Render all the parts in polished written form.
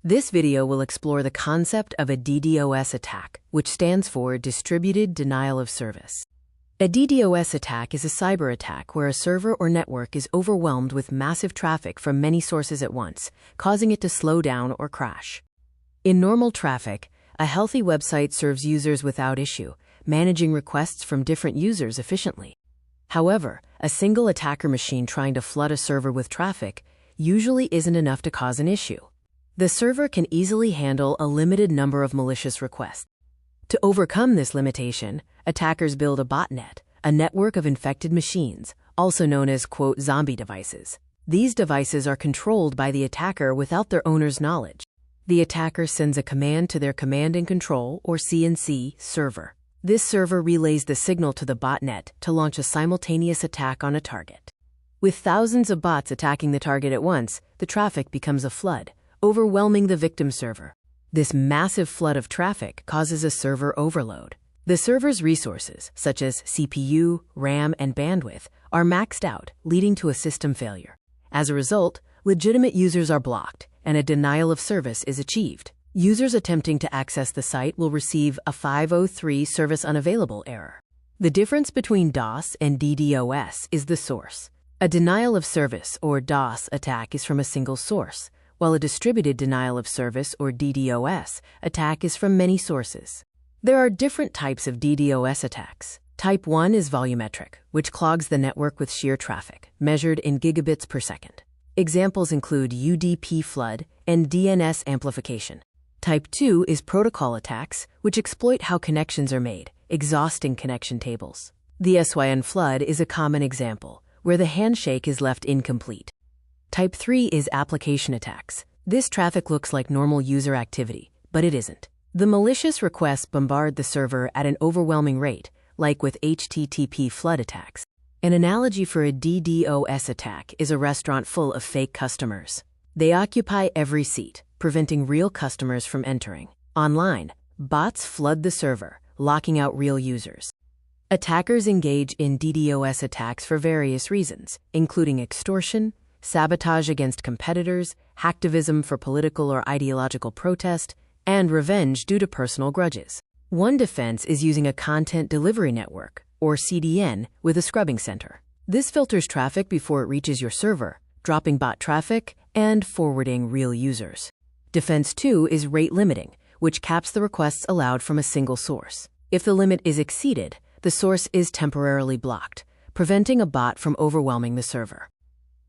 This video will explore the concept of a DDoS attack, which stands for Distributed Denial of Service. A DDoS attack is a cyber attack where a server or network is overwhelmed with massive traffic from many sources at once, causing it to slow down or crash. In normal traffic, a healthy website serves users without issue, managing requests from different users efficiently. However, a single attacker machine trying to flood a server with traffic usually isn't enough to cause an issue. The server can easily handle a limited number of malicious requests. To overcome this limitation, attackers build a botnet, a network of infected machines, also known as, quote, zombie devices. These devices are controlled by the attacker without their owner's knowledge. The attacker sends a command to their command and control, or C&C, server. This server relays the signal to the botnet to launch a simultaneous attack on a target. With thousands of bots attacking the target at once, the traffic becomes a flood, overwhelming the victim server. This massive flood of traffic causes a server overload. The server's resources, such as CPU, RAM, and bandwidth, are maxed out, leading to a system failure. As a result, legitimate users are blocked, and a denial of service is achieved. Users attempting to access the site will receive a 503 service unavailable error. The difference between DoS and DDoS is the source. A denial of service, or DoS, attack is from a single source, while a distributed denial of service, or DDoS, attack is from many sources. There are different types of DDoS attacks. Type 1 is volumetric, which clogs the network with sheer traffic, measured in gigabits per second. Examples include UDP flood and DNS amplification. Type 2 is protocol attacks, which exploit how connections are made, exhausting connection tables. The SYN flood is a common example, where the handshake is left incomplete. Type 3 is application attacks. This traffic looks like normal user activity, but it isn't. The malicious requests bombard the server at an overwhelming rate, like with HTTP flood attacks. An analogy for a DDoS attack is a restaurant full of fake customers. They occupy every seat, preventing real customers from entering. Online, bots flood the server, locking out real users. Attackers engage in DDoS attacks for various reasons, including extortion, sabotage against competitors, hacktivism for political or ideological protest, and revenge due to personal grudges. One defense is using a content delivery network, or CDN, with a scrubbing center. This filters traffic before it reaches your server, dropping bot traffic and forwarding real users. Defense 2 is rate limiting, which caps the requests allowed from a single source. If the limit is exceeded, the source is temporarily blocked, preventing a bot from overwhelming the server.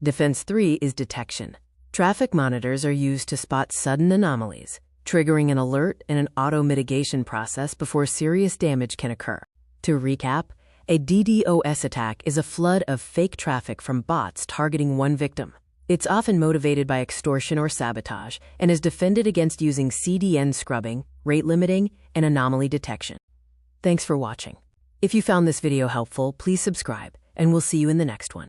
Defense 3 is detection. Traffic monitors are used to spot sudden anomalies, triggering an alert and an auto-mitigation process before serious damage can occur. To recap, a DDoS attack is a flood of fake traffic from bots targeting one victim. It's often motivated by extortion or sabotage and is defended against using CDN scrubbing, rate limiting, and anomaly detection. Thanks for watching. If you found this video helpful, please subscribe, and we'll see you in the next one.